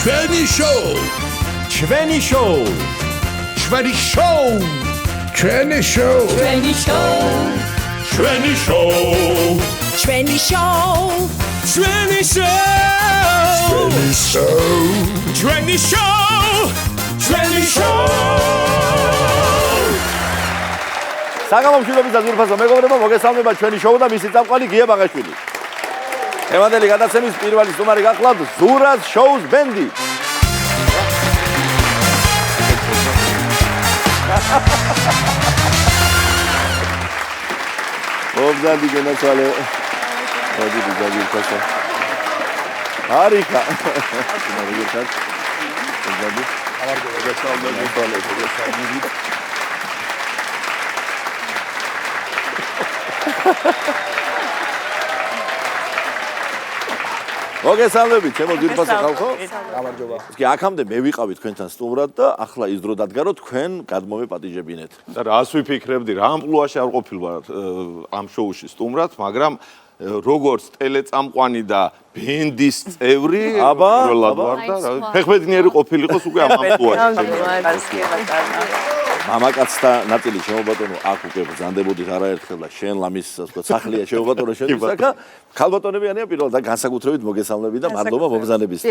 ჩვენი შოუ ჩვენი შოუ ჩვენი შოუ ჩვენი შოუ ჩვენი შოუ ჩვენი შოუ ჩვენი შოუ ჩვენი შოუ ჩვენი შოუ ჩვენი შოუ საგამომშვიდობის ძირფასო მეგობრებო, მოგესალმება ჩვენი შოუ და მისი წამყვანი გია ბაღაშვილი. ევანდელი გადაცემის პირველი სტუმარი გახლავთ ზურას შოუს ბენდი. ობზადი გენაცვალე. მოდი ძირფასო. არიქა. მოგესალმებით. ობზადი. მოგესალმებით. მოგესალმებით, ჩემო ძირფასო ხალხო. გამარჯობა. კი აქამდე მე ვიყავი თქვენთან სტუმრად და ახლა ის დრო დადგა რომ თქვენ გადმომეპატიჟებინეთ. და რას ვიფიქრებდი, რა ამპლუაში არ ყოფილვარ ამ შოუში სტუმრად, მაგრამ როგორც ტელეწამყვანი და ბენდის წევრი პირველად ვარ და ფეხბედნიერი ყოფილიყოს უკვე ამ ამპლუაში. მამაკაცთა ნაწილი შემობატონო აქ უკვე ბრძანდებოდით არაერთხელ და შენ ლამის სახლია შემობატონო შეგვისაკა ქალბატონებიანია პირველად და განსაკუთრებით მოგესალმები და მადლობა მობრძანებისთვის.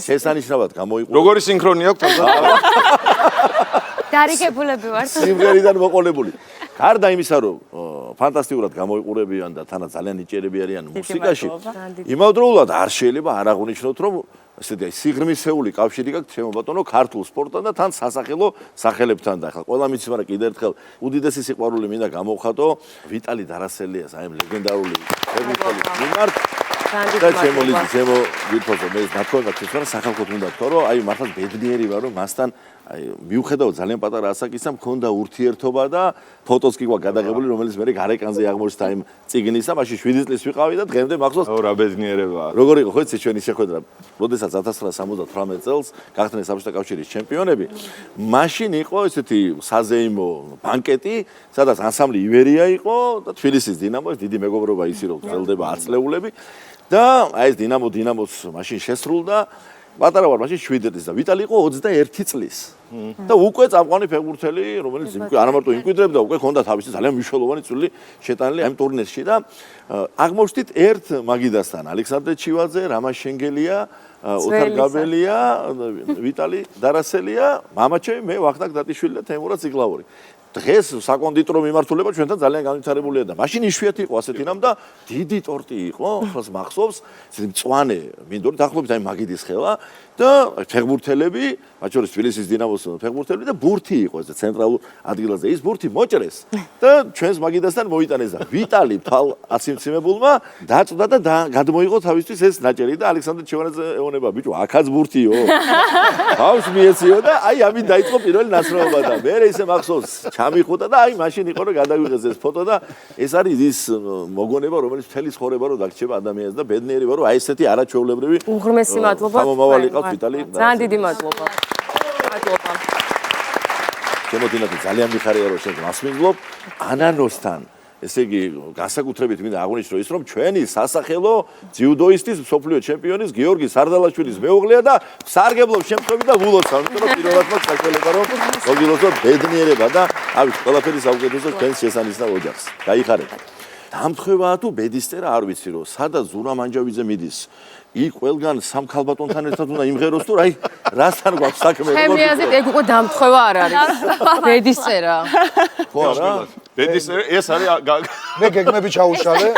შესანიშნავად გამოიყურე. როგორი სინქრონია აქვს? დარიგებულები ვართ. სიმღერიდან მოყოლებული. გარდა იმისა, რომ ფანტასტიკურად გამოიყურებიან და თანაც ძალიან ნიჭიერები არიან მუსიკაში, იმავდროულად არ შეიძლება არ აღვნიშნოთ, რომ ესეთი სიღრმისეული კავშირი გაქვს შემობატონო ქართულ სპორტთან და თან სასახელო სახელებთან და ახლა ყველა მიცის, მაგრამ კიდევ ერთხელ უდიდესი სიყვარული მინდა გამოვხატო ვიტალი დარასელიას, აი ამ ლეგენდარული ფეხბურთელის მიმართ. და ჩემო ვიტფოთო მე ნათქვამად ვთქვა სახალხოდ უნდა თქვა რომ აი მართლა ბედნიერი ვარ რომ მასთან აი მიუხედავად ძალიან პატარა ასაკისა მქონდა ურთიერთობა და ფოტოც კი გვაქვს გადაღებული რომელიც მე გარეკანზე აღმოჩნდა იმ წიგნისა მაშინ 7 წლის ვიყავი და დღემდე მახსოვს რა ბედნიერება როგორ იყო ხო იცი ჩვენი შეხვედრა როდესაც 1978 წელს გახდნენ საბჭოთა კავშირის ჩემპიონები მაშინ იყო ესეთი საზეიმო ბანკეტი სადაც ანსამბლი ივერია იყო და თბილისის დინამო დიდი მეგობრობა ისი რომ გრძელდება აწლეულები და აი ეს დინამოს მაშინ შესრულდა პატარა ვარ მაშინ 7 წლის და ვიტალი იყო 21 წლის და უკვე წამყვანი ფეხბურთელი რომელიც არა მარტო იმკვიდრებდა უკვე ჰქონდა თავისი ძალიან მნიშვნელოვანი წვლილი შეტანილი ამ ტურნირში და აღმოჩნდით ერთ მაგიდასთან ალექსანდრე ჩივაძე, რამა შენგელია, ოთარ გაბელია, ვიტალი დარასელია, მამაჩემი მე ვახტანგ დატიშვილი და თემურა ციკლაური დღეს საკონდიტრო მიმართულება ჩვენთან ძალიან განვითარებულია და მაშინ იშვიათი იყო ასეთი რამ და დიდი ტორტი იყო, ახლა მახსოვს, ესეთი მწვანე მინდორი დაახლოებით აი მაგიდის ხელა და ფეხბურთელები, მათ შორის თბილისის დინამოს ფეხბურთელები და ბურთი იყო ეს ცენტრალურ ადგილაზე. ის ბურთი მოჭრეს და ჩვენს მაგიდასთან მოიტანეს და ვიტალი თვალ აციმციმებულმა დაწვდა და გადმოიღო თავისთვის ეს ნაჭერი და ალექსანდრე ჩევანაძე ეუბნება, ბიჭო, აქაც ბურთიო. თავს მიეციო და აი ამით დაიწყო პირველი ნაცნობობა და მე ისე მახსოვს ჩამიხუტა და აი მაშინ იყო რომ გადავიღეს ეს ფოტო და ეს არის ის მოგონება რომელიც მთელი ცხოვრება რო დაგრჩება ადამიანს და ბედნიერი ვარ რომ აი ესეთი არაჩვეულებრივი უღრმესი მადლობა. მომავალი ყავს ვიტალი. ძალიან დიდი მადლობა. მადლობა. შემოდინათ ძალიან მიხარია რომ შენ მასმინძლობ ანანოსთან. ესე იგი განსაკუთრებით მინდა აღვნიშნო ის რომ ჩვენი სასახელო ძიუდოისტის მსოფლიო ჩემპიონის გიორგი სარდალაშვილის მეუღლეა და სარგებლობს შემთხვევით და ვულოცავ, იმიტომ რომ პირველად მაქვს საშუალება რომ მოგილოცოთ ბედნიერება და ავით ყველაფერი საუკეთესო ჩვენს შესანიშნავ ოჯახს. გაიხარეთ. დამთხევაა თუ ბედისწერა არ ვიცი რომ სადაც ზურა მანჯავიძე მიდის იქ ყველგან სამ ქალბატონთან ერთად უნდა იმღეროს თუ აი რასთან გვაქვს საქმე ჩემი აზრით ეგ უკვე დამთხევა არ არის. ბედისწერა. ხო არა? ბედისწერა ეს არის მე გეგმები ჩაუშალე.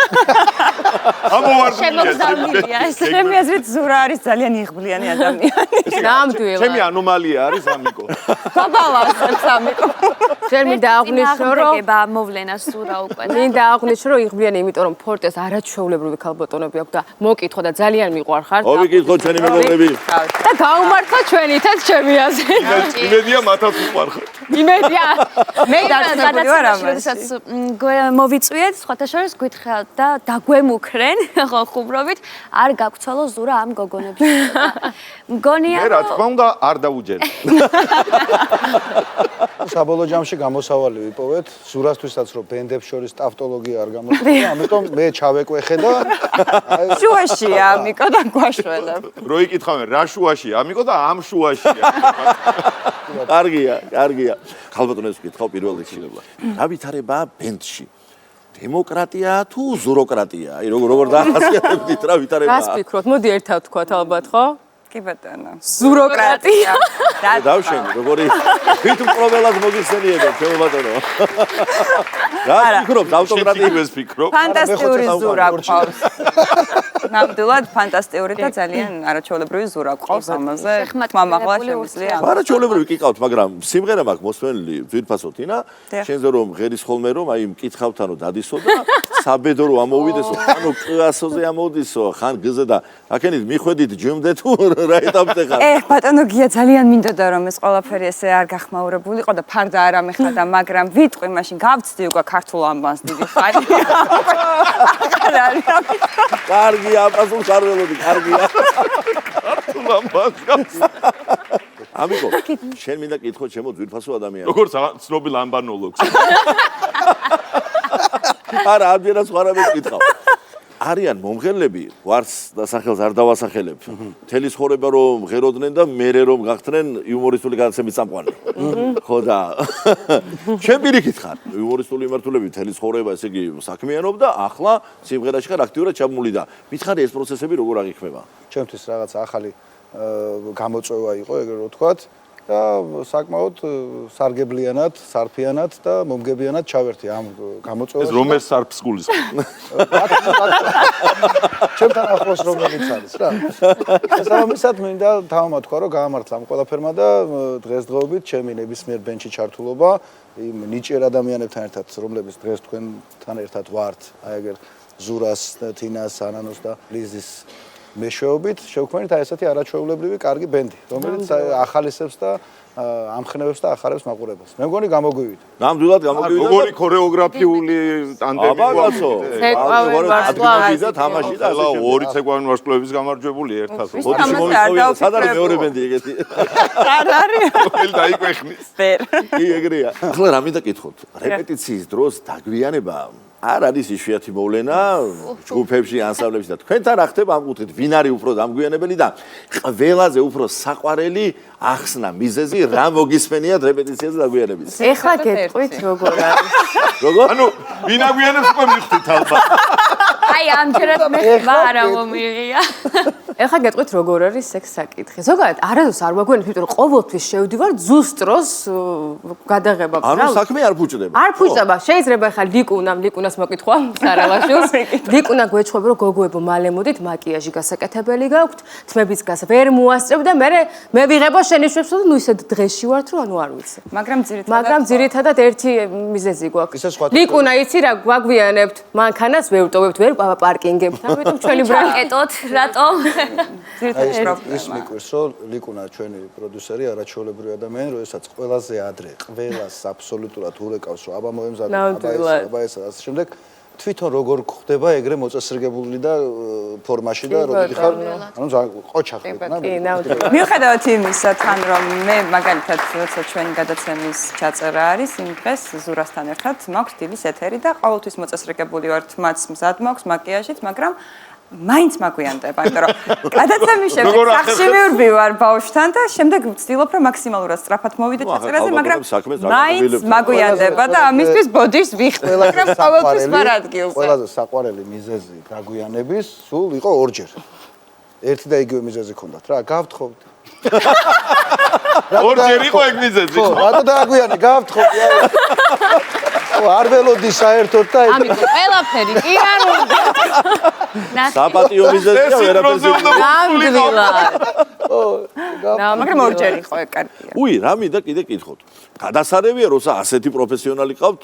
შემოგზავნილია ეს. ჩემი აზრით ზურა არის ძალიან იღბლიანი ადამიანი. ნამდვილად. ჩემი ანომალია არის ამიკო. გაბალანსებს ამიკო. შენ მინდა აღვნიშნო რომ მოვლენას ზურა უკვე. მინდა აღვნიშნო რომ იღბლიანი იმიტომ რომ ფორტეს არაჩვეულებრივი ქალბატონები აქვს და მოკითხო და ძალიან მიყვარხარ. მოვიკითხო ჩვენი მეგობრები. და გაუმართლა ჩვენითაც ჩემი აზრით. იმედია მათაც უყვარხარ. იმედია. მე გადაცემაში მოვიწვიეთ, სხვათა შორის გითხრათ და დაგვემუქრენ, ხო ხუმრობით, არ გაგცვალო ზურა ამ გოგონებში. მგონია მე რა თქმა უნდა არ დაუჯერე. საბოლოო ჯამში გამოსავალი ვიპოვეთ, ზურასთვისაც რომ ბენდებს შორის ტავტოლოგია არ გამოხდება, ამიტომ მე ჩავეკვეხე და შუაშია ამიკო და გვაშველებ. რო იკითხავენ რა შუაშია ამიკო და ამ შუაშია. კარგია. ხალბატონებს ვკითხავ პირველ რიგში. რა ვითარებაა ბენდში? დემოკრატია თუ ზუროკრატია? აი როგორ დაახასიათებდით რა ვითარებაა? რას ფიქრობთ? მოდი ერთად ვთქვათ ალბათ, ხო? კი ბატონო. ზუროკრატია. დავშენი, როგორი თვით პრობლემას მოგიხსენიებთ, ჩემო ბატონო. რა ფიქრობთ ავტოკრატიას ფიქრობ? ფანტასტიკური ზურა ყავს. ნამდვილად ფანტასტიკური და ძალიან არაჩვეულებრივი ზურა ყავს ამაზე. მამაღლა შემიძლია. არაჩვეულებრივი კი ყავთ, მაგრამ სიმღერა მაქვს მოსმენილი ძვირფასო თინა, შენზე რომ ღერის ხოლმე რომ აი მკითხავთ ანუ დადისო და საბედო რომ ამოვიდესო, ანუ კლასოზე ამოდისო, ხან გზე და აქენით მიხვედით ჯიმდე თუ რა ეტაპზე ხარ? ბატონო გია ძალიან მინდოდა რომ ეს ყველაფერი ესე არ გახმაურებულიყო და ფარდა არ ამეხადა, მაგრამ ვიტყვი მაშინ გავცდი უკვე ქართულ ამბანს დიდი ხანი. კარგია, აპასულ კარველოდი, კარგია. ქართულ ამბანს. ამიკო, შენ მინდა კითხო ჩემო ძვირფასო ადამიანი. როგორც ცნობილ ამბანოლოგს. არა, ამჯერად სხვა რამეს კითხავ. არიან მომღერლები, ვარს და სახელს არ დავასახელებ. მთელი ცხოვრება რომ ღეროდნენ და მერე რომ გახდნენ იუმორისტული გადაცემის წამყვანი. ხო და ჩემ პირიქით ხარ. იუმორისტული მიმართულებით მთელი ცხოვრება, ესე იგი, საქმიანობდა, ახლა სიმღერაში ხარ აქტიურად ჩაბმული და მითხარი ეს პროცესები როგორ აღიქმება? ჩემთვის რაღაც ახალი გამოწვევა იყო, ეგრე რომ ვთქვათ. და საკმაოდ სარგებლიანად, სარფიანად და მომგებიანად ჩავერთი ამ გამოწვევაში. ეს რომელ სარფს გულისხმობ? ჩემთან ახლოს რომელიც არის რა. შესაბამისად მინდა თავმოთქვა რომ გაამართლა ამ ყველაფერმა და დღესდღეობით ჩემი ნებისმიერ ბენჩი ჩართულობა იმ ნიჭიერ ადამიანებთან ერთად, რომლებიც დღეს თქვენთან ერთად ვართ, აი ეგერ ზურას, თინას, ანანოს და ლიზის მეშვეობით შევქმნით აი ესეთი არაჩვეულებრივი კარგი ბენდი, რომელიც ახალისებს და ამხნევებს და ახარებს მაყურებელს. მე მგონი გამოგვივიდა. ნამდვილად გამოგვივიდა. როგორი ქორეოგრაფიული ტანდემი აბაგაცო. ცეკვავენ თამაში და ორი ცეკვავენ ვარსკვლავების გამარჯვებული ერთად. ოდიში მომიწოვია, სად არის მეორე ბენდი ეგეთი? არ არის. რომელი დაიკვეხნის. კი ეგრეა. ახლა რა მინდა კითხოთ? რეპეტიციის დროს დაგვიანება არ არის იშვიათი მოვლენა ჯგუფებში, ანსამბლებში და თქვენთან რა ხდება ამ კუთხით? ვინ არის უფრო დამგვიანებელი და ყველაზე უფრო საყვარელი ახსნა მიზეზი რა მოგისმენიათ რეპეტიციაზე დაგვიანების? ეხლა გეტყვით როგორ არის? როგორ? ანუ ვინ აგვიანებს უკვე მივხვდით ალბათ. აი ამჯერად მე არა მომიღია. ეხლა გეტყვით როგორ არის ეგ საკითხი. ზოგადად არასდროს არ მაგვიანებს, იმიტომ რომ ყოველთვის შევდივარ ზუსტ დროს გადაღება გქონდა. ანუ საქმე არ ფუჭდება. არ ფუჭდება. შეიძლება ეხლა ლიკუნას მოკითხვა სარალაშვილს. ლიკუნა გვეჩხუბ რომ გოგოებო მალე მოდით მაკიაჟი გასაკეთებელი გაქვთ, თმებიც გას ვერ მოასწრებ და მე ვიღებო შენიშვნებს და ნუ ისე დღეში ვართ რომ ანუ არ ვიცი. მაგრამ ძირითადად ერთი მიზეზი გვაქვს. ლიკუნა იცი რა გვაგვიანებთ, მანქანას ვერ ვტოვებთ, ვერ პარკინგებთ, ამიტომ ჩვენი ბრაკეტოთ, რატომ? ის მიკვირს რომ ლიკუნა ჩვენი პროდიუსერი არაჩვეულებრივი ადამიანი, როდესაც ყველაზე ადრე ყველას აბსოლუტურად ურეკავს რომ აბა მოემზადე, აბა ეს ასე შემდეგ თვითონ როგორ ხდება ეგრე მოწესრიგებული და ფორმაში და როდი ხარ ანუ ყოჩა ხდება მიუხედავად იმისა თან რომ მე მაგალითად როცა ჩვენი გადაცემის ჩაწერა არის იმ დღეს ზურასთან ერთად მაქვს დილის ეთერი და ყოველთვის მოწესრიგებული ვართ მათ მზად მაქვს მაკიაჟით მაგრამ მაინც მაგვიანდება, იმიტომ რომ გადაცემის შემდეგ სახში მივდივარ ბავშვთან და შემდეგ ვცდილობ რომ მაქსიმალურად სწრაფად მოვიდე ჩაწერაზე, მაგრამ მაინც მაგვიანდება და ამისთვის ბოდიშს ვიხდი, მაგრამ ყოველთვის ვარ ადგილზე. ყველაზე საყვარელი მიზეზი გაგვიანების სულ იყო ორჯერ. ერთი და იგივე მიზეზი ჰქონდათ რა, გავთხოვდი. ორჯერ იყო ეგ მიზეზი. ხო, რატო დააგვიანე, გავთხოვდი. არ ველოდი საერთოდ და ამიტომ ყველაფერი კი არ უნდა. საპატიო მიზეზია ვერაფერზე. ნამდვილად. მაგრამ ორჯერ იყო ეგ კარგია. უი, რა მინდა კიდე კითხოთ. გადასარევია, როცა ასეთი პროფესიონალი ყავთ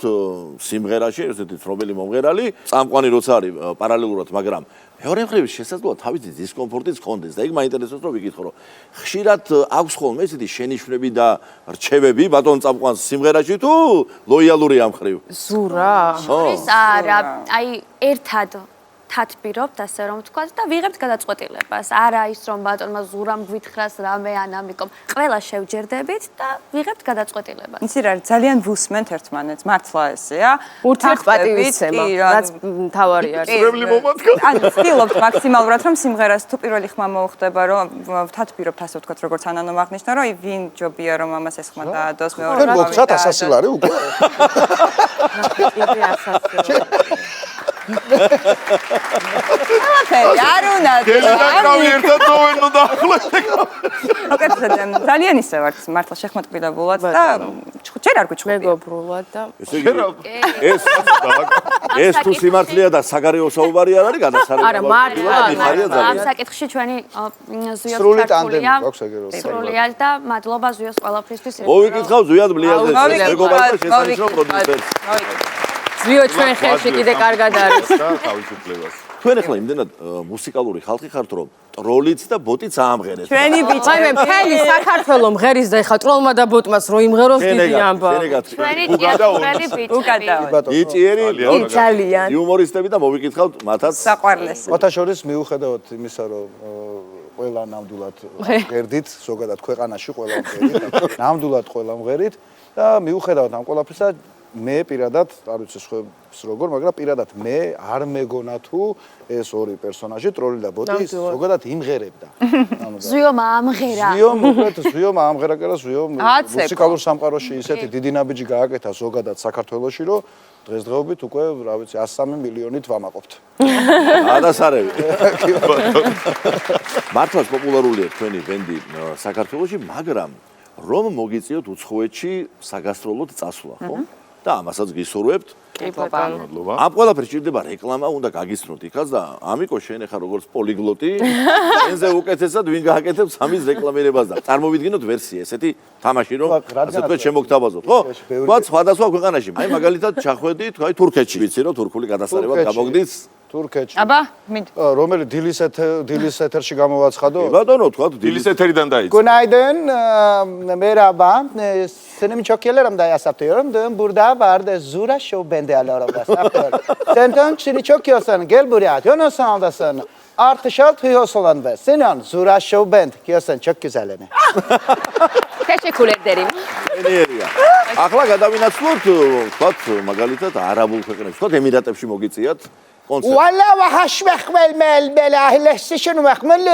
სიმღერაში, ესეთი ცნობილი მომღერალი, წამყვანი როცა არის პარალელურად, მაგრამ მეორე მხრივ შესაძლოა თავისი დისკომფორტიც ჰქონდეს და იქ მაინტერესებს რომ ვიკითხო, რომ ხშირად აქვს ხოლმე ესეთი შენიშვნები და რჩევები ბატონ წამყვანს სიმღერაში თუ ლოიალური ამ მხრივ? ზურა. ის არა, აი ერთად ვთათბირობთ, ასე რომ ვთქვათ და ვიღებთ გადაწყვეტილებას. არა ის რომ ბატონმა ზურამ გვითხრას რამე ან ამიკომ. ყველა შევჯერდებით და ვიღებთ გადაწყვეტილებას. იცი რა, ძალიან ვუსმენთ ერთმანეთს, მართლა ესეა. ურთიერთპატივისცემა, რაც მთავარი არის. წრებლი მომატკა. ანუ ვცდილობთ მაქსიმალურად რომ სიმღერას თუ პირველი ხმა მოუხდება, რომ ვთათბირობთ ასე ვთქვათ, როგორც ანანომ აღნიშნა, რომ ვინ ჯობია რომ ამას ეს ხმა დაადოს მეორე თქვენ მოგცათ 100 ლარი უკვე? იგი 100. ყველაფერი არ უნდა გელდაკრავი ერთად მოვენო და ახლა უკეთესად ძალიან ისე ვართ მართლა შეხმატკილებულად და ჯერ არ გვიჩვენე მეგობრულად და ეს თუ სიმართლეა და საგარეო საუბარი არ არის გადასარევი. არა, მართლა. ამ საკითხში ჩვენი ზუიოს სრული ტანდემი გვაქვს ეგრევე. სრულიად და მადლობა ზუიოს ყველაფრისთვის. მოვიკითხავ ზუიად ბლიაძეს მეგობართა შესანიშნავ პროდიუსერს. ზვიო ჩვენ ხელში კიდე კარგად არის. თავისუფლებას. თქვენ ახლა იმდენად მუსიკალური ხალხი ხართ რომ ტროლიც და ბოტიც აამღერეთ. ჩვენი ბიჭი აი მე მთელი საქართველო მღერის და ეხა ტროლმა და ბოტმას რო იმღეროს დიდი ამბავი. ჩვენი ტიესტრელი ბიჭები. იჭიერი ძალიან. იუმორისტები და მოვიკითხავთ მათაც საყვარლესი. ოთა შორის მიუხედავად იმისა რომ ყველა ნამდვილად მღერდით, ზოგადად ქვეყანაში ყველა მღერდით, ნამდვილად ყველა მღერით და მიუხედავად ამ ყველაფრისა მე პირადად, არ ვიცი სხვებს როგორ, მაგრამ პირადად მე არ მეგონა თუ ეს ორი პერსონაჟი, ტროლი და ბოტი, ზოგადად იმღერებდა. ზუიომ ამღერა. ზუიომ ამღერა და ზუიომ მუსიკალურ სამყაროში ისეთი დიდი ნაბიჯი გააკეთა ზოგადად საქართველოში, რომ დღესდღეობით უკვე, რა ვიცი, 103 მილიონით ვამაყობთ. ადასარევი. მართლაც პოპულარულია თქვენი ბენდი საქართველოში, მაგრამ რომ მოგიწიოთ უცხოეთში საგასტროლოდ წასვლა, ხო? და ამასაც გისურვებთ. მადლობა. ამ ყველაფერს ჭირდება რეკლამა, უნდა გაგისწროთ იქაც და ამიკო შენ ახლა როგორც პოლიგლოტი, შენზე უკეთესად ვინ გააკეთებს ამის რეკლამირებას და წარმოვიდგინოთ ვერსია, ესეთი თამაში რომ ასე თქვენ შემოგთავაზოთ, ხო? თქვა სხვადასხვა ქვეყანაში. აი მაგალითად ჩახვედით, აი თურქეთში. ვიცი რომ თურქული გადასარევად გამოგდით თურქეთში. აბა, მით. რომელი დილის ეთერში გამოვაცხადო? ბატონო, თქვა დილის ეთერიდან დაიწყო. Günaydın, merhaba. Senin çok gelirim da yapıyorum. Burada vardı Zura Show bendi alıyorum da yapıyorum. Senden seni çok yiyorsun, gel buraya. Dönüyorsun aldasın. Artışalt hıyos olan be. Senin Zura Show band. Yiyorsun çok güzelini. Teşekkür ederim. ენერია. ახლა გადავინაცვლოთ, ვთქვათ, მაგალითად, არაბულ ქვეყნებში, ვთქვათ, ემირატებში მოგიწიათ კონცერტი. والله وحش مخمل مال بلا هلسشن مخمل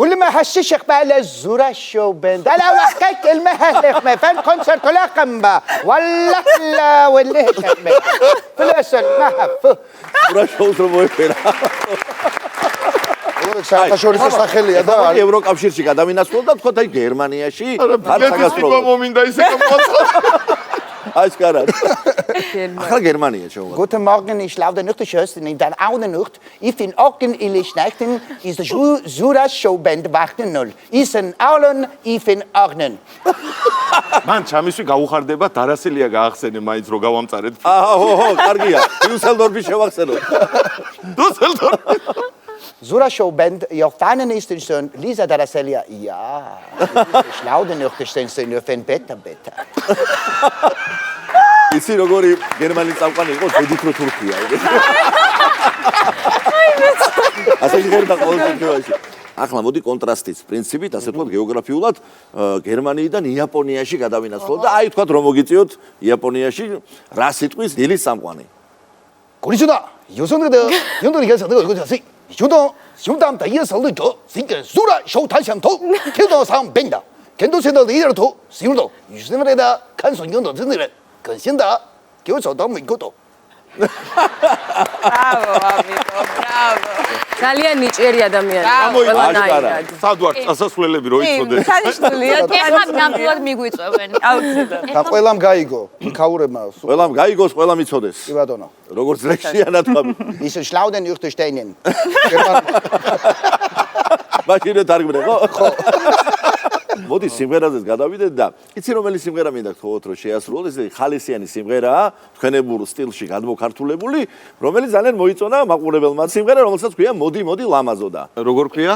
ولما حسش قبل الزورا شو بند لا وحكيت المهل فن كونسرت لا قمبا والله لا والله شكمل فلوس المهف ზურა შოუს რომ მოეფერა. საერთაშორისო სახელია და და ევროკავშირში გადავინაცვლოთ და ვთქვათ, აი გერმანიაში არ საგასტროლო. მომინდა ისე გამოაცხადა. აი სკარად. ახლა გერმანია შეუღალ. Guten Morgen, ich laufe nicht die Schösten in der Augen nicht. Ich bin Orgen Illich Nächten, ist der Zura Show Band Wachten null. Ist ein Aulen, ich bin Orgen. მან ჩამისვი გაუხარდება დარასელია გაახსენე მაინც რო გავამწარეთ. აჰო, კარგია. დუსელდორფი შევახსენოთ. დუსელდორფი. Zura Show Band, ihr Fahnen ist in Schön, Lisa Daraselia, ja. Ich laufe nicht, ich stehe nur für ein Beta. იცი როგორი გერმანიის წამყვანი იყო, შედით რო თურქია. ასე ღერდა ყოველ შემთხვევაში. ახლა მოდი კონტრასტის პრინციპით, ასე ვთქვათ, გეოგრაფიულად გერმანიიდან იაპონიაში გადავინაცვლოთ და აი ვთქვათ, რომ მოგიწიოთ იაპონიაში რა სიტყვის დილის წამყვანი. 고리주다, 요선들, 형들이 계속 이거 자세. 주도, 중담 다이어서도 저, 신경 Zura Show 탄상도, 걔도 상 뱅다. 걔도 세도 이대로도, 시우도, 유스네마레다 칸송용도 듣는 근신다. 교수도 믿고도. Bravo, amigo, bravo. ძალიან ნიჭიერი ადამიანია. აშკარა. სად ვარ წასასვლელები რო იცოდეს. სანიშნულია, ეხლა ნამდვილად მიგვიწევენ. აუცილებლად. და ყველამ გაიგო, იქაურებმა. ყველამ გაიგოს, ყველამ იცოდეს. კი ბატონო. როგორც ლექსიანად თქვა. Ist schlau denn ich stehen. მაშინ დარგმნე, ხო? მოდი სიმღერაზეც გადავიდეთ და იცი რომელი სიმღერა მინდა გთხოვოთ რომ შეასრულოთ, ეს ხალისიანი სიმღერაა, თქვენებურ სტილში გადმოქართულებული, რომელიც ძალიან მოიწონა მაყურებელმა. სიმღერა, რომელსაც ქვია მოდი მოდი ლამაზოდა. როგორ ქვია?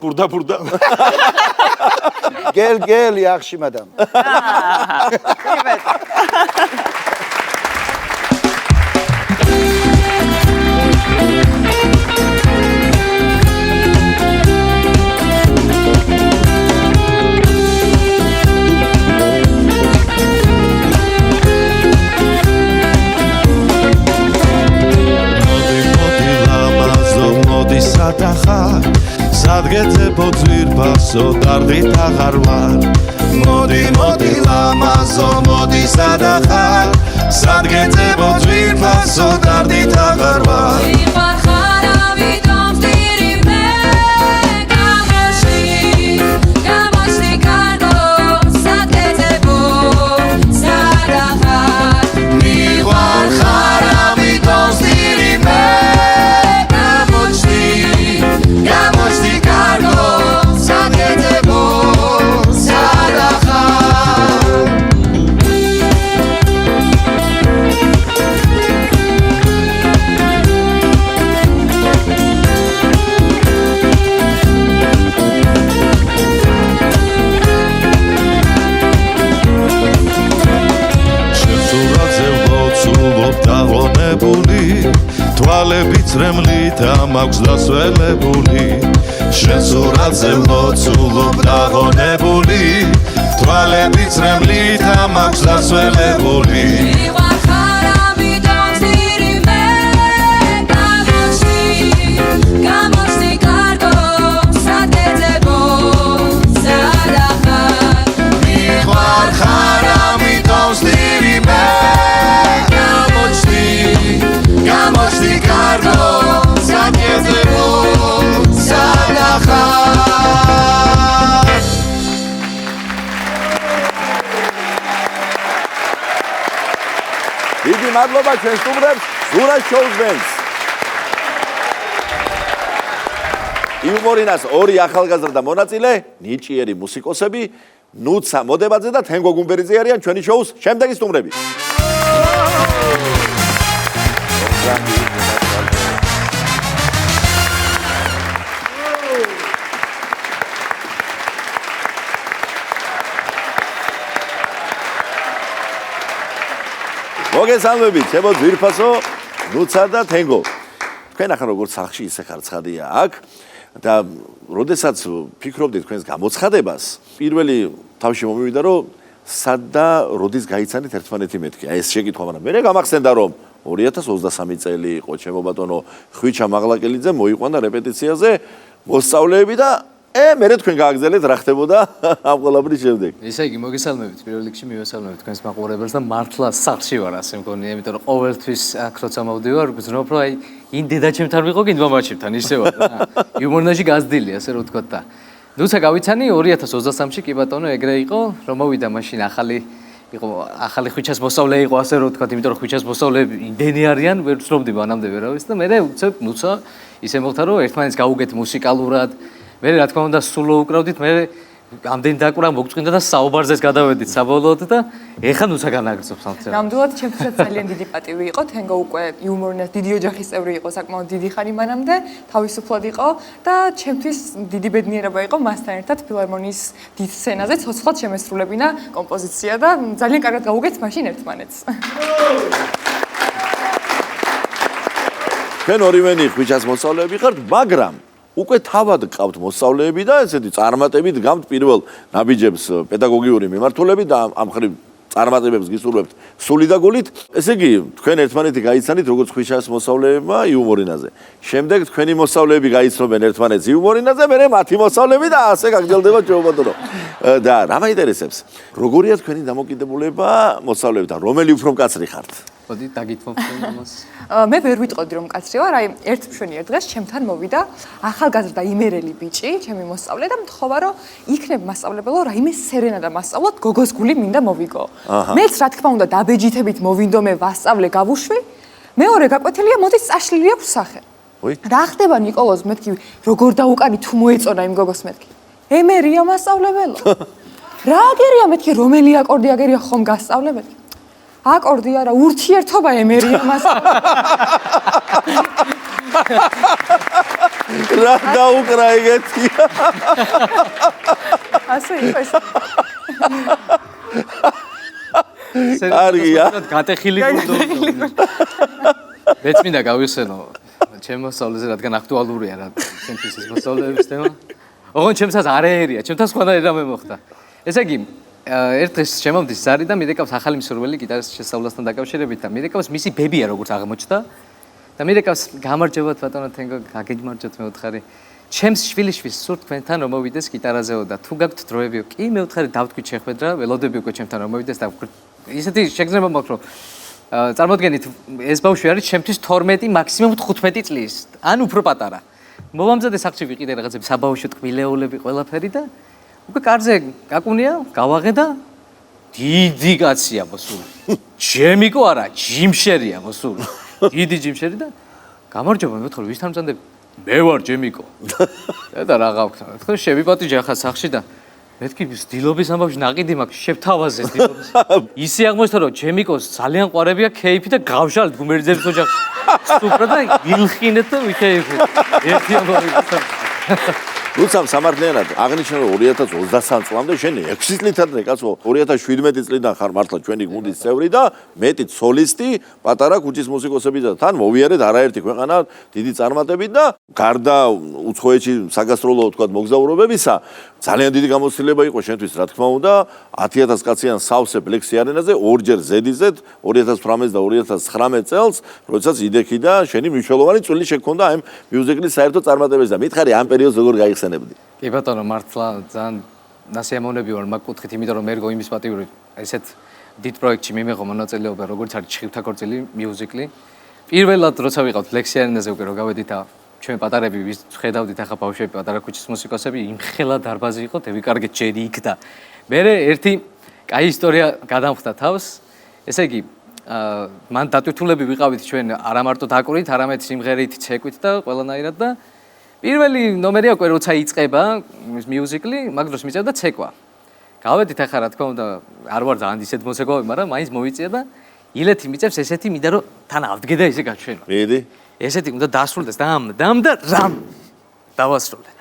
ბურდა ბურდა. გელ იახში მადამ. Привет. ძვირფასო დარდით აღარ ვარ მოდი მოდი ლამაზო მოდი სადახარ სადგეწებო ძვირფასო დარდით აღარ ვარ თვალები წრემლით ამაქვს დასველებული შენ სურათზე მოცულობ დაღონებული თვალები წრემლით ამაქვს დასველებული დიდი მადლობა ჩვენ სტუმრებს ზურა შოუს ბენდს იუმორინას ორი ახალგაზრდა მონაწილე ნიჭიერი მუსიკოსები ნუცა მოდებაძე და თენგო გუმბერიძე არიან ჩვენი შოუს შემდეგი სტუმრები მოგესალმებით, ჩემო ძვირფასო, ნუცა და თენგო. თქვენ ახლა როგორც სახში ისე ხარ ცხადია აქ და როდესაც ფიქრობდით თქვენს გამოცხადებას, პირველი თავში მომივიდა რომ სად და როდის გაიცანით ერთმანეთი მეთქი. აი ეს შეკითხვა, მაგრამ მე გამახსენდა რომ 2023 წელი იყო ჩემო ბატონო ხვიჩა მაღლაკელიძე მოიყვანა რეპეტიციაზე მოსწავლეები და მე თქვენ გააგზავნეთ რა ხდებოდა ამ ყველაფრის შემდეგ. ესე იგი მოგესალმებით პირველ რიგში მივესალმებით თქვენს მაყურებელს და მართლა სახში ვარ ასე მგონია იმიტომ რომ ყოველთვის აქ როცა მოვდივარ გძნობ რომ აი ინ დედაჩემთან ვიყო კი მამაჩემთან ისე ვარ რა იუმორნაში გაზდილი ასე რომ ვთქვა და ნუცა გავიცანი 2023-ში კი ბატონო ეგრე იყო რომ მოვიდა მაშინ ახალი ხვიჩას მოსწავლე იყო ასე რომ ვთქვა იმიტომ რომ ხვიჩას მოსწავლეები იმდენი არიან ვერ ვცნობდი მანამდე ვერავის და მე უცებ ნუცა ისე მოხდა რომ ერთმანეთს გავუგეთ მუსიკალურად მე რა თქმა უნდა სულო უკრავდით მე ამდენ დაკვრა მოგწყვინდა და საუბარზეც გადავედით საბოლოოდ და ეხლა ნუცა განაგრძობს ამ თემას. ნამდვილად ჩემთვისაც ძალიან დიდი პატივი იყო თენგო უკვე იუმორინას დიდი ოჯახის წევრი იყო საკმაოდ დიდი ხანი მანამდე თავისუფლად იყო და ჩემთვის დიდი ბედნიერება იყო მასთან ერთად ფილარმონიის დიდ სცენაზე ცოცხლად შემესრულებინა კომპოზიცია და ძალიან კარგად გავუგეთ მაშინ ერთმანეთს. თქვენ ორივენი ხვიჩას მოსწავლეები ხართ, მაგრამ უკვე თავად ყავთ მოსწავლეები და ესეთი წარმატებით გამთ პირველ ნაბიჯებს პედაგოგიური მიმართულებით და ამ ხრივ წარმატებებს გისურვებთ სული და გულით. ესე იგი, თქვენ ერთმანეთი გაიცანით როგორც ხვიჩას მოსწავლეებმა იუმორინაზე. შემდეგ თქვენი მოსწავლეები გაიცნობენ ერთმანეთს იუმორინაზე, მერე მათი მოსწავლეები და ასე გაგრძელდება ჩვეულებრივად. და რა მაინტერესებს? როგორია თქვენი დამოკიდებულება მოსწავლეებთან? რომელი უფრო მკაცრი ხართ? მოდი დაგითმობთ ამას. მე ვერ ვიტყოდი რომ მკაცრი ვარ, აი ერთ მშვენიერ დღეს ჩემთან მოვიდა ახალგაზრდა იმერელი ბიჭი, ჩემი მოსწავლე და მთხოვა რომ იქნებ მასწავლებელო რაიმე სერენადა მასწავლოთ, გოგოს გული მინდა მოვიგო. მეც რა თქმა უნდა დაბეჯითებით მოვინდო მე ვასწავლე გავუშვი. მეორე გაკვეთილია მოდის წაშლილი აქვს სახე. რა ხდება ნიკოლოზ მეთქი როგორ დაუკანი თუ მოეწონა იმ გოგოს მეთქი. ემერია მასწავლებელო. რა აგერია მეთქი რომელი აკორდი აგერია ხომ გასწავლე მეთქი. აკორდი არა ურთიერთობა ემერია მასწავლებელი. რა დაუკრა ეგეთი. ასე იყო ეს. კარგია. გატეხილი გუნდო. მეც მინდა გავიხსენო ჩემ მოსწავლეზე რადგან აქტუალურია რა ჩემთვის ეს მოსწავლეების თემა. ოღონდ ჩემსაც არაერია, ჩემთან სხვანაირად რამე მოხდა. ესე იგი ერთ დღეს შემომდის ზარი და მიდეკავს ახალი მსურველი გიტარის შესწავლასთან დაკავშირებით და მიდეკავს მისი ბებია როგორც აღმოჩნდა და მიდეკავს გამარჯობათ ბატონო თენგო გაგიმარჯოთ მე უთხარი ჩემს შვილიშვილს სურთ თქვენთან რომ მოვიდეს გიტარაზეო და თუ გაქვთ დროებიო კი მე ვთხარი დავთქვით შეხვედრა ველოდები უკვე ჩემთან რომ მოვიდეს და ისეთი შეგრძნება მაქვს რომ წარმოდგენით ეს ბავშვი არის ჩემთვის 12 მაქსიმუმ 15 წლის ან უფრო პატარა მოვამზადე სახში ვიყიდე რაღაცები საბავშვო ტკბილეულები ყველაფერი და უკვე კარზე გაკუნია გავაღე და დიდი კაცია მოსული ჯემიკო არა ჯიმშერია მოსული დიდი ჯიმშერი და გამარჯობა მე ვთქვი ვის თამბზანდები მე ვარ ჯემიკო და რა გაქვთ თქვენ შევიპატიჟე ახლა სახში და მეთქი დილობის ამბავში ნაყიდი მაქვს შევთავაზე დილობის ისე აღმოჩნდა რომ ჯემიკოს ძალიან ყვარებია ქეიფი და გავშალეთ გუმერძების ოჯახში სუპრა და ილხინეთ და ვიქეიფეთ ერთი ამბავი როცა სამართლიანად აღნიშნე რომ 2023 წლამდე შენ 6 წლითადრე კაცო 2017 წლიდან ხარ მართლა ჩვენი გუნდის წევრი და მეტი სოლისტი პატარა ქუჩის მუსიკოსები და თან მოვიარეთ არაერთი ქვეყანა დიდი წარმატებით და გარდა უცხოეთში საგასტროლო თქვა მოგზაურობებისა ძალიან დიდი გამოცდილება იყო შენთვის რა თქმა უნდა 10000 კაციან სავსე ფლექსი არენაზე ორჯერ ზედიზეთ 2018 და 2019 წელს როდესაც იდექი და შენი მნიშვნელოვანი წვლილი შექონდა ამ მიუზიკლის საერთო წარმატებაზე და მითხარი ამ პერიოდს როგორ გაიხსენებდი კი ბატონო მართლა ძალიან ნასიამოვნები ვარ მაგ კუთხით იმიტომ რომ მერგო იმის პატივი ესეთ დიდ პროექტში მიმეღო მონაწილეობა როგორც არის ჩხილთა ქორწილი მიუზიკლი პირველად როცა ვიყავთ ფლექსი არენაზე უკვე რო გავედით და ჩვენ პატარები ვის ხედავდით ახლა ბავშვები პატარა ქუჩის მუსიკოსები იმხელა დარბაზი იყო თევი კარგეთ ჯერი იქ და მე ერთი კაი ისტორია გადამხდა თავს ესე იგი მან დატვირთულები ვიყავით ჩვენ არა მარტო დაკვრით არამედ სიმღერით ცეკვით და ყველანაირად და პირველი ნომერი უკვე როცა იწყება მიუზიკლი მაგ დროს მიწევდა ცეკვა გავედით ახლა რა თქმა უნდა არ ვარ ძალიან ისეთ მუსიკოსი მაგრამ მაინც მოვიწია და ილეთი მიწევს ესეთი მინდა რომ თან ავდგე და ესე გაჩვენო მიდი ესეთი უნდა დასრულდეს დამ და რამ დავასრულე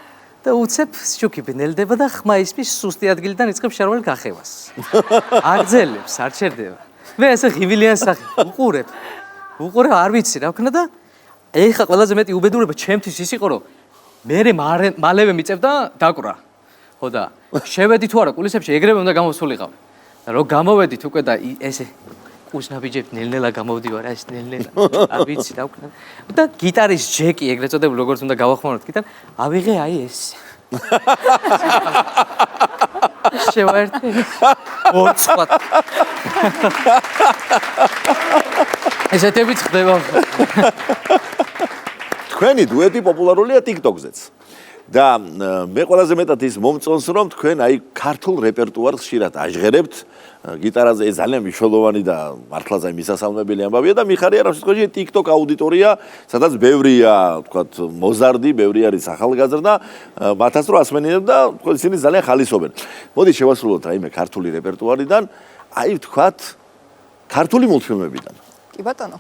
და უცებ შუქი ბნელდება და ხმა ისმის სუსტი ადგილიდან იწყებს შარვალ გახევას აგზელებს არ ჩერდება მე ესე ღიმილიან სახი უყურებ არ ვიცი რა ვქნა და ეხა ყველაზე მეტი უბედურება ჩემთვის ის იყო რომ მე მალევე მიწევდა დაკვრა ხო და შევედი თუ არა კულისებში ეგრევე უნდა გამოსულიყავ და რო გამოვედით უკვე და ესე უსნაბიჯებ ნელ-ნელა გამოვდივარ ეს ნელ-ნელა არ ვიცი რა ვქნა და გიტარის ჯეკი ეგრეთ წოდებული როგორც უნდა გავახმაროთ გიტარ ავიღე აი ეს შევაერთე მოწყვათ ესეთები ხდება თქვენი დუეტი პოპულარულია TikTok-ზეც და მე ყველაზე მეტად ის მომწონს რომ თქვენ აი ქართულ რეპერტუარს ხშირად აჟღერებთ გიტარაზე ეს ძალიან მნიშვნელოვანი და მართლაც აი მისასალმებელი ამბავია და მიხარია რა შემთხვევაში TikTok აუდიტორია სადაც ბევრია თქვათ მოზარდი ბევრი არის ახალგაზრდა მათაც რო ასმენინებ და თქვენ ისინი ძალიან ხალისობენ მოდი შევასრულოთ რაიმე ქართული რეპერტუარიდან აი თქვათ ქართული მულტფილმებიდან კი ბატონო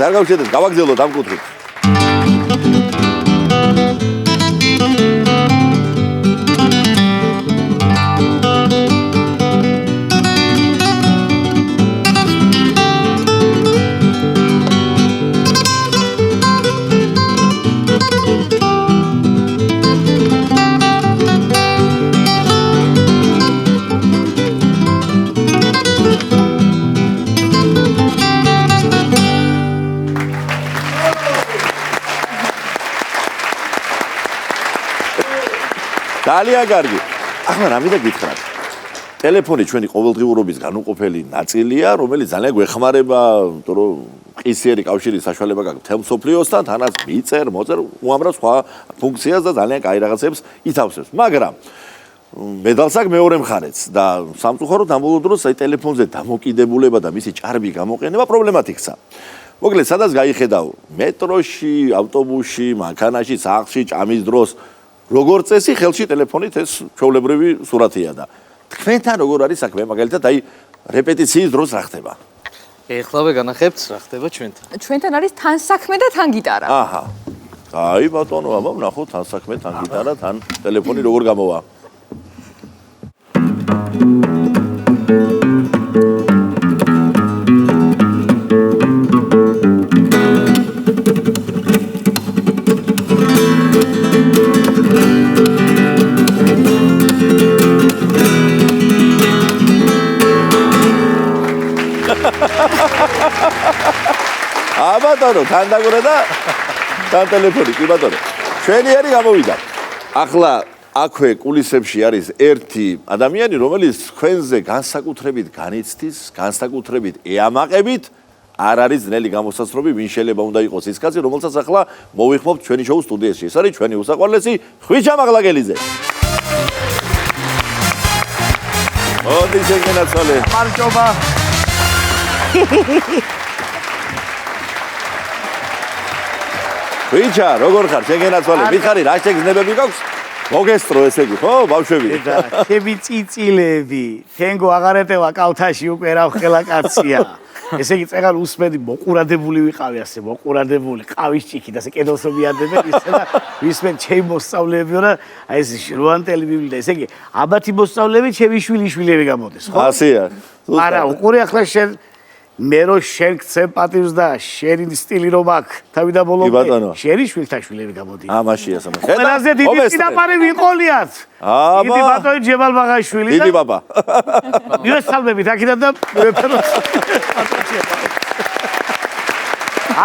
არ გავჩერდეთ, გავაგზავნოთ ამ კუთხით. ძალიან კარგი. ახლა რა მინდა გითხრათ? ტელეფონი ჩვენი ყოველდღიურობის განუყოფელი ნაწილია, რომელიც ძალიან გვეხმარება, იმიტომ რომ ყისიერი კავშირის საშუალება გაქვს მთელ მსოფლიოსთან, თანაც მიწერ, მოწერ, უამრავ სხვა ფუნქციას და ძალიან კაი რაღაცებს ითავსებს. მაგრამ მედალს აქვს მეორე მხარეც და სამწუხაროდ ამ ბოლო დროს აი ტელეფონზე დამოკიდებულება და მისი ჭარბი გამოყენება პრობლემად იქცა. მოკლედ, სადაც გაიხედავ მეტროში, ავტობუსში, მანქანაში, სახლში, ჭამის დროს როგორ წესი ხელში ტელეფონით ეს ჩვეულებრივი სურათია და თქვენთან როგორ არის საქმე მაგალითად აი რეპეტიციის დროს რა ხდება? ეხლავე განახებთ რა ხდება ჩვენთან. ჩვენთან არის თან საქმე და თან გიტარა. აჰა. აი ბატონო, აბა ვნახოთ თან საქმე, თან გიტარა, თან ტელეფონი როგორ გამოვა. აბატონო, თან დაგვრა და თან ტელეფონი, კი ბატონო. ჩვენი ერი გამოვიდა. ახლა აქვე კულისებში არის ერთი ადამიანი, რომელიც თქვენზე განსაკუთრებით განიცდის, განსაკუთრებით ეამაყებით. არ არის ძნელი გამოსაცნობი, ვინ შეიძლება უნდა იყოს ის კაცი, რომელსაც ახლა მოვიხმობთ ჩვენი შოუს სტუდიაში. ეს არის ჩვენი უსაყვარლესი ხვიჩა მაღლაგელიძე. მოდი შეგენაცვალე. მარჯობა. ხვიჩა, როგორ ხარ? შეგენაცვალე. მითხარი, რა შეგრძნებები გაქვს? მოგესწრო ესე იგი, ხო, ბავშვები? და ჩემი წიწილები, თენგო აღარეთევა კალთაში უკვე რა ხელა კაცია. ესე იგი წეგან უსმენდი მოყურადებული ვიყავი ასე მოყურადებული ყავის ჭიქით ასე კედელს რომ მიადებენ ისე და ვისმენ ჩემი მოსწავლეებიო და აი ეს ჟრუანტელი მივიდა ესე იგი აბათი მოსწავლეები ჩემი შვილიშვილები გამოდის ხო ასეა არა უყურე ახლა შენ მე რო შენ გცემ პატივს და შენი სტილი რომ აქვს თავი და ბოლო შენი შვილთა შვილები გამოდიან ამაშია სამ ყველაზე დიდი წინაპარი ვიყოლიათ დიდი ბატონი ჯებალ ბაღაშვილი და დიდი ბაბა მიესალმებით აქედან და მეფეროს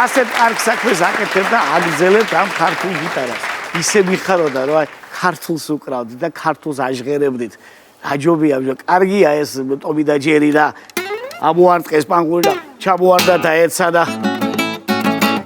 ასეთ კარგ საქმეს აკეთებ და აგრძელებთ ამ ქართულ გიტარას ისე მიხაროდა რომ ქართულს უკრავდი და ქართულს აჟღერებდით აჯობია კარგია ეს ტომი და ჯერი და ამოარტყეს პანგური და ჩამოარდა და ეცა და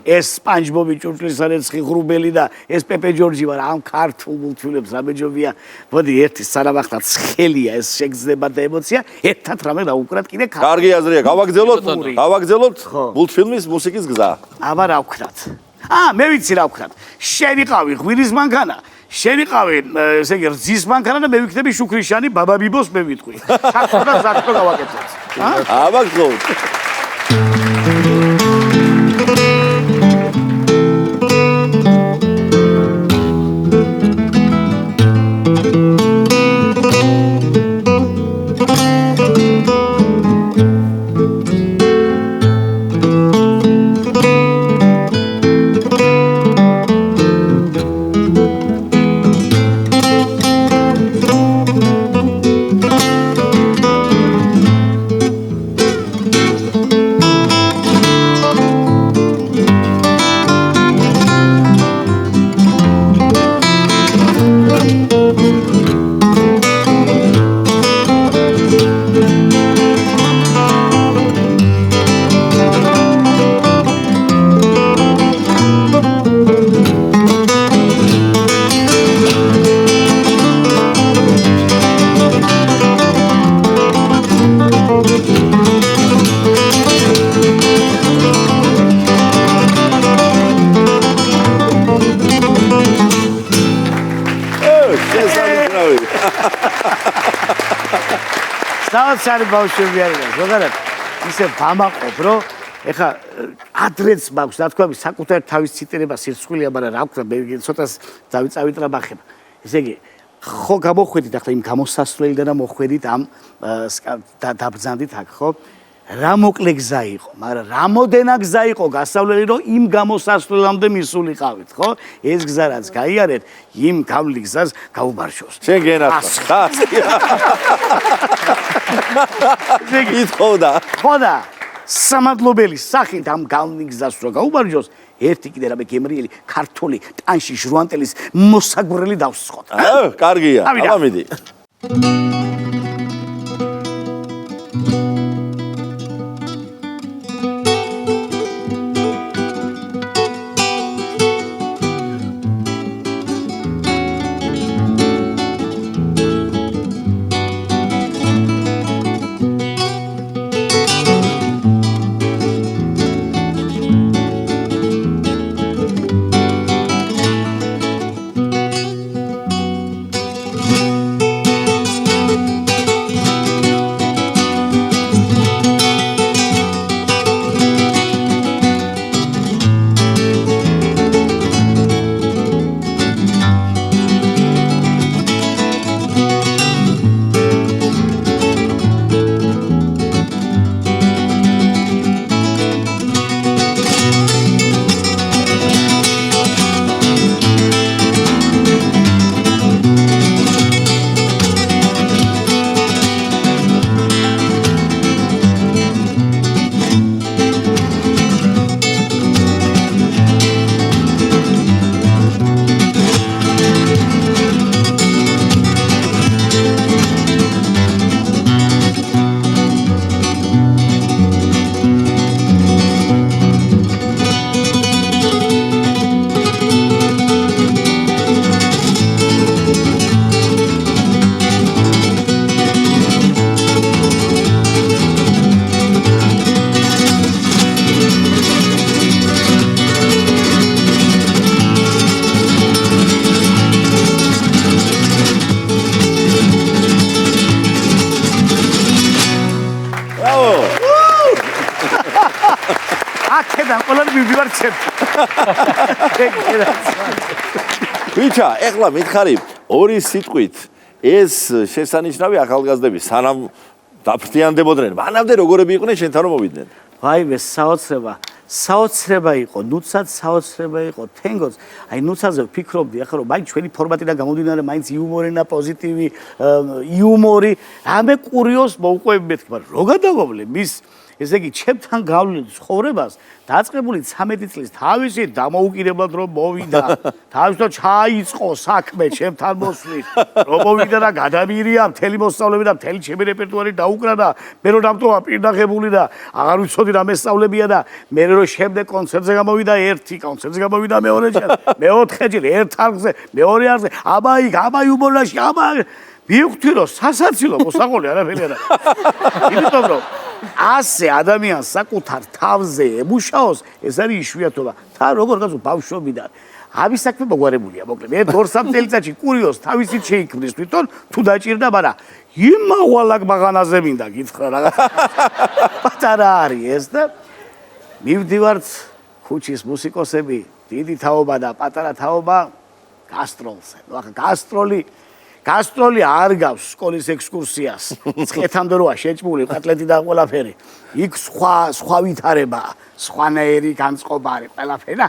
ეს სპანჯბობი ჭურჭლისარეცხი ღრუბელი და ეს პეპე ჯორჯი ვარ ამ ქართულ მულტფილმებს რამეჯობია მოდი ერთი სანამახთა ცხელია ეს შეგრძნება და ემოცია ერთად რამე დაუკრათ კიდე კარგი აზრია გავაგრძელოთ მულტფილმის მუსიკის გზა აბა რა ვქნათ მე ვიცი რა ვქნათ შენიყავი ღვინის მანქანა შენიყავი ესე იგი რძის მანქანა და მე ვიქნები შუქრიშანი ბაბა ბიბოს მე ვიტყვი საქმე და საქმე გავაკეთოთ აბა გზოვთ საოცარი ბავშვები არიან, ზოგადად ისე ვამაყობ, რომ ეხა ადრეც მაქვს, რა თქვა, საკუთარ თავის ციტირება სირცხვილია, მაგრამ რა ვქნა, მე ცოტას დავიწავიტრაბახებ. ესე იგი, ხო გამოხვედით ახლა იმ გამოსასვლელიდან და მოხვედით ამ დაბრძანდით აქ, ხო? რა მოკლე გზა იყო, მაგრამ რამოდენა გზა იყო გასავლელი, რომ იმ გამოსასვლელამდე მისულიყავით, ხო? ეს გზა რაც გაიარეთ, იმ გავლი გზას გაუბარშოს. შენ გენახა. ითხოვდა. ხოდა სამადლობელი სახით ამ გავლი გზას რო გაუბარჯოს, ერთი კიდე რამე გემრიელი ქართული ტანში ჟრუანტელის მოსაგვრელი დავსხოთ. კარგია. აბა მიდი. აქედან ყველანი მივდივარ ჩემთან. ვიჩა, ეხლა მითხარი ორი სიტყვით ეს შესანიშნავი ახალგაზრდები სანამ დაფრთიანდებოდნენ, მანამდე როგორები იყვნენ შენთან რომ მოვიდნენ? ვაიმე, საოცრება იყო, ნუცად საოცრება იყო, თენგოც. აი ნუცაზე ვფიქრობდი ახლა რომ მაინც ჩვენი ფორმატიდან გამომდინარე, მაინც იუმორინა, პოზიტივი, იუმორი, რამე კურიოზ მოუყვები მეთქი, მაგრამ რო გადავავლე მის ესე იგი, ჩემთან გავლილ ცხოვრებას დაწყებული 13 წლის თავისი დამოუკიდებლად რომ მოვიდა, თავისთავად ჩაიწყო საქმე ჩემთან მოსვლის, რომ მოვიდა და გადამირია მთელი მოსწავლეები და მთელი ჩემი რეპერტუარი დაუკრა და მე რომ დამტოვა პირნახებული და აღარ ვიცოდი რა მესწავლებია და მე რომ შემდეგ კონცერტზე გამოვიდა ერთი, კონცერტზე გამოვიდა მეორეჯერ, მეოთხეჯერ, ერთ არხზე, მეორე არხზე, აბა იქ, აბა იუბორაში, აბა მივხვდი რომ სასაცილო მოსაყოლე არაფერი არა. იმიტომ რომ ასე ადამიანს საკუთარ თავზე ემუშაოს, ეს არის იშვიათობა. თან როგორ გასულ ბავშვობიდან ამის საქმე მოგვარებულია, მოკლედ. მე 2-3 წელიწადში კურიოზ თავისით შეიქმნის თვითონ თუ დაჭირდა, მაგრამ იმავალაკ მაღანაზე მინდა გითხრა რაღაც. პატარა არის ეს და მივდივართ ქუჩის მუსიკოსები, დიდი თაობა და პატარა თაობა გასტროლზე. ნუ ახლა გასტროლი არ გავს სკოლის ექსკურსიას. წხეთამდე როა შეჭმული კოტლეტი და ყველაფერი. იქ სხვა ვითარებაა, სხვანაირი განწყობა არის ყველაფერი.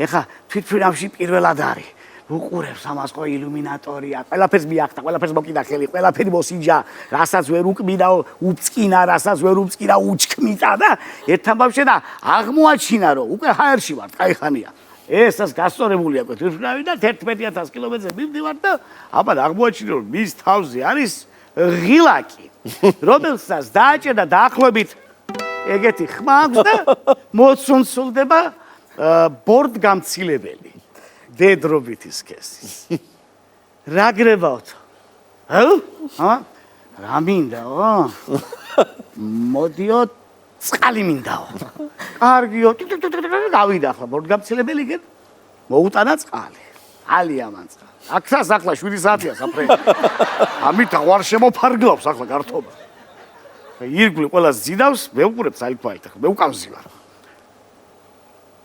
ეხა თვითფრინავში პირველად არის. უყურებს ამას ყო ილუმინატორია, ყველაფერს მიახტა, ყველაფერს მოკიდა ხელი, ყველაფერი მოსინჯა, რასაც ვერ უკმინა, უწკინა, რასაც ვერ უწკინა, უჩქმიტა და ერთთან ბავშვი და აღმოაჩინა რომ უკვე ჰაერში ვარ, კაიხანია. ესას გასწორებულია ყო თვითფრინავი და 11000 კილომეტრზე მივდივარ და აბა აღმოაჩინე რომ მის თავზე არის ღილაკი, რომელსაც დააჭერდა დაახლოებით ეგეთი ხმა აქვს და მოცუნცულდება ბორდგამცილებელი. დედრობითი სქესის. რა გრებავთ? რა მინდაო? მოდიო წყალი მინდაო. კარგიო. გავიდა ახლა ბორდგამცილებელი გეთ. მოუტანა წყალი. ალიამან წყალი. აქაც ახლა 7 საათია საფრე. ამით აღარ შემოფარგლავს ახლა გართობა. ირგვლი ყველა ზიდავს, მე უყურებ საერთოდ ახლა. მე უკამზი ვარ.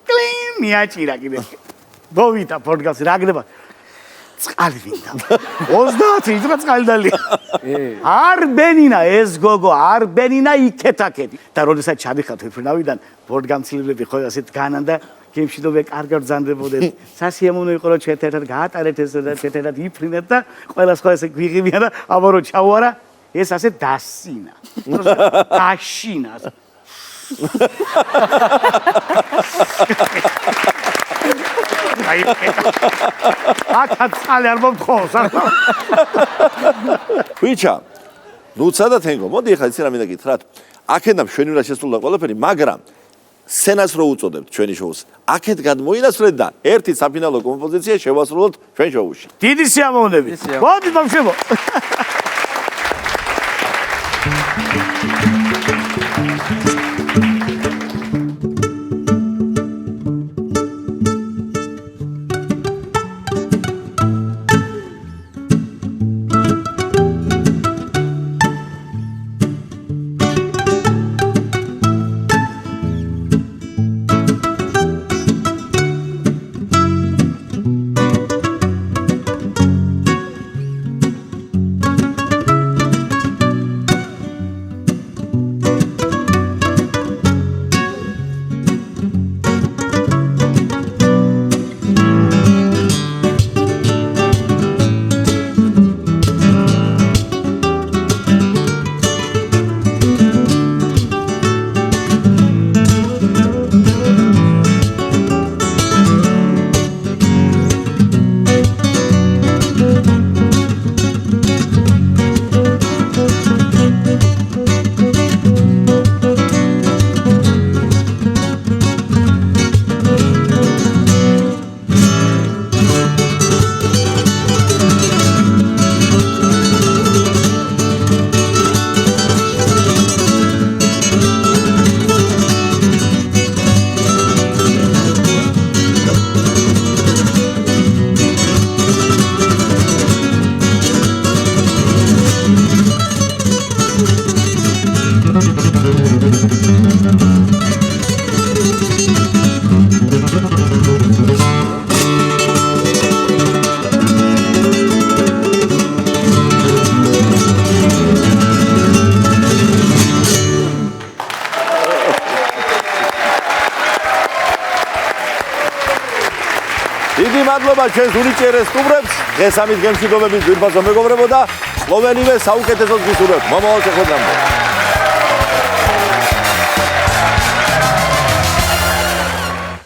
კლინ მიაჭირა კიდე. მოვიდა ბორდგამცი რა გრება? წყალი მინდა. 30 იძრა წყალი დალია. არ ბენინა ეს გოგო, არ ბენინა იქეთაკეთი. და როდესაც ჩადიხარ თვითფრინავიდან ბორდგამცილებლები ხო ასეთ განან და გემშვიდობე კარგად ბრძანდებოდნენ. სასიამოვნო იყო რომ ერთად გაატარეთ ეს და ერთად იფრინეთ და ყველას ხო ესე გვიღებია და აბა რომ ჩავარა ეს ასე დასინა. დაშინა. აქაც წყალი არ მომთხოვს. ვიჩა, ნუცა და თენგო, მოდი ახლა იცი რა მინდა გითხრათ. აქედან ჩვენი რა შესრულდა ყველაფერი, მაგრამ სცენას რო უწოდებთ ჩვენი შოუს, აქეთ გადმოინაცვლეთ და ერთი საფინალო კომპოზიცია შევასრულოთ ჩვენ შოუში. დიდი სიამოვნებით. მოდი ბავშვებო. დიდი მადლობა ჩვენს უნიჭიერეს სტუმრებს. დღეს ამის გემშვიდობებით ძვირფასო მეგობრებო და ყოველივე საუკეთესოს გისურვებთ. მომავალ შეხვედრამდე.